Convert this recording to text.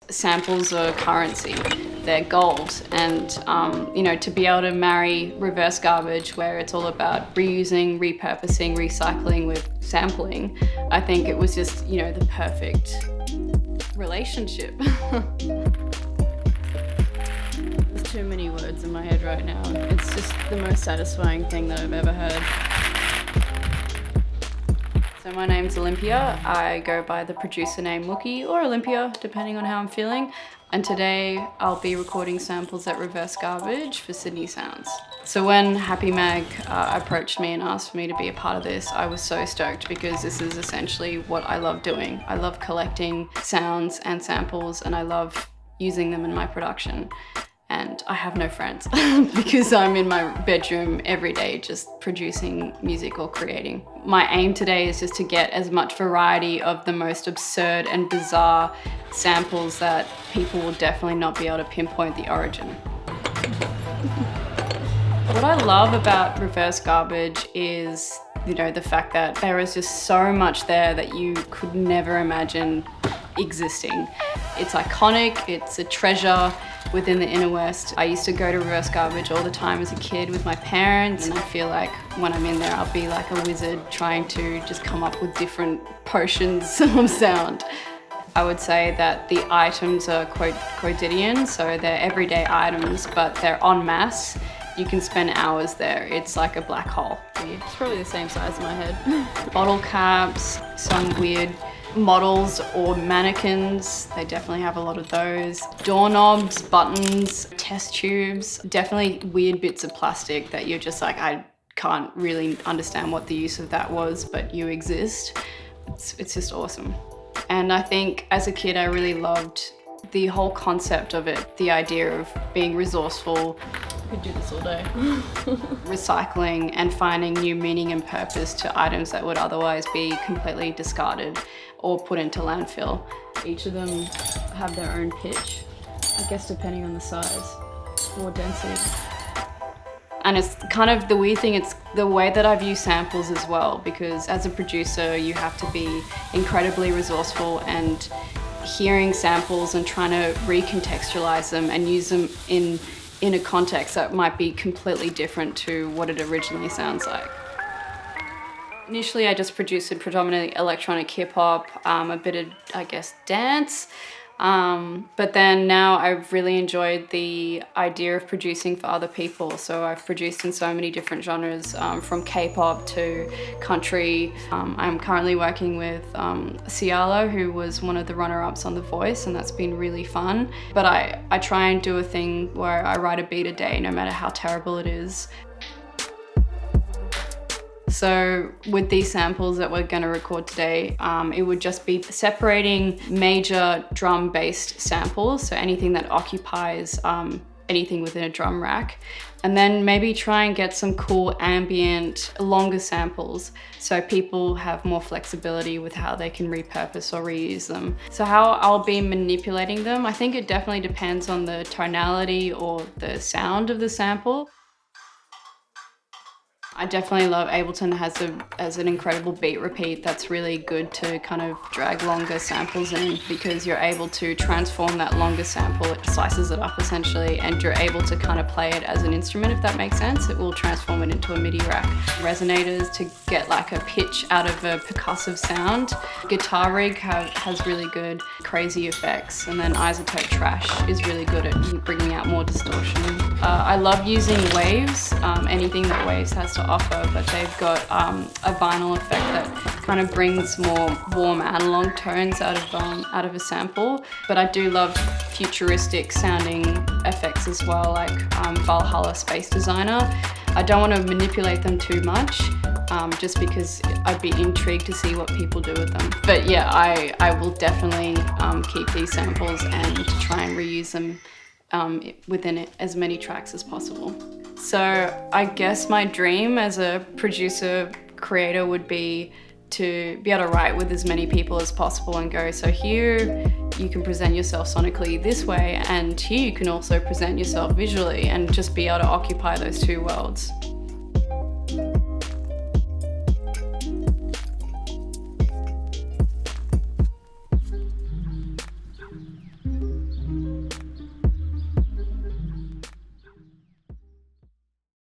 samples are currency, they're gold. And, to be able to marry reverse garbage where it's all about reusing, repurposing, recycling with sampling, I think it was just, the perfect relationship. There's too many words in my head right now. It's just the most satisfying thing that I've ever heard. So my name's Olympia. I go by the producer name Mookhi or Olympia, depending on how I'm feeling. And today I'll be recording samples at Reverse Garbage for Sydney Sounds. So when Happy Mag approached me and asked for me to be a part of this, I was so stoked because this is essentially what I love doing. I love collecting sounds and samples, and I love using them in my production. And I have no friends because I'm in my bedroom every day just producing music or creating. My aim today is just to get as much variety of the most absurd and bizarre samples that people will definitely not be able to pinpoint the origin. What I love about Reverse Garbage is, the fact that there is just so much there that you could never imagine existing. It's iconic, it's a treasure within the inner west. I used to go to Reverse Garbage all the time as a kid with my parents, and I feel like when I'm in there I'll be like a wizard trying to just come up with different potions of sound. I would say that the items are quotidian, so they're everyday items, but they're en masse. You can spend hours there. It's like a black hole. It's probably the same size in my head. Bottle caps, some weird models or mannequins. They definitely have a lot of those. Doorknobs, buttons, test tubes. Definitely weird bits of plastic that you're just like, I can't really understand what the use of that was, but you exist. It's just awesome. And I think as a kid, I really loved the whole concept of it, the idea of being resourceful. I could do this all day. Recycling and finding new meaning and purpose to items that would otherwise be completely discarded or put into landfill. Each of them have their own pitch, I guess depending on the size or density. And it's kind of the weird thing, it's the way that I view samples as well, because as a producer, you have to be incredibly resourceful, and hearing samples and trying to recontextualize them and use them in a context that might be completely different to what it originally sounds like. Initially, I just produced predominantly electronic hip hop, a bit of, I guess, dance. But then now I've really enjoyed the idea of producing for other people. So I've produced in so many different genres, from K-pop to country. I'm currently working with Cialo, who was one of the runner-ups on The Voice, and that's been really fun. But I try and do a thing where I write a beat a day, no matter how terrible it is. So with these samples that we're going to record today, it would just be separating major drum-based samples, so anything that occupies anything within a drum rack, and then maybe try and get some cool ambient, longer samples so people have more flexibility with how they can repurpose or reuse them. So how I'll be manipulating them, I think it definitely depends on the tonality or the sound of the sample. I definitely love Ableton has an incredible beat repeat that's really good to kind of drag longer samples in, because you're able to transform that longer sample, it slices it up essentially, and you're able to kind of play it as an instrument, if that makes sense. It will transform it into a MIDI rack. Resonators to get like a pitch out of a percussive sound. Guitar rig has really good crazy effects, and then Isotope Trash is really good at bringing out more distortion. I love using waves, anything that Waves has to offer, but they've got a vinyl effect that kind of brings more warm analog tones out of a sample. But I do love futuristic sounding effects as well, like Valhalla Space Designer. I don't want to manipulate them too much, just because I'd be intrigued to see what people do with them. But yeah, I will definitely keep these samples and try and reuse them within it, as many tracks as possible. So I guess my dream as a producer creator would be to be able to write with as many people as possible and go, so here you can present yourself sonically this way, and here you can also present yourself visually, and just be able to occupy those two worlds.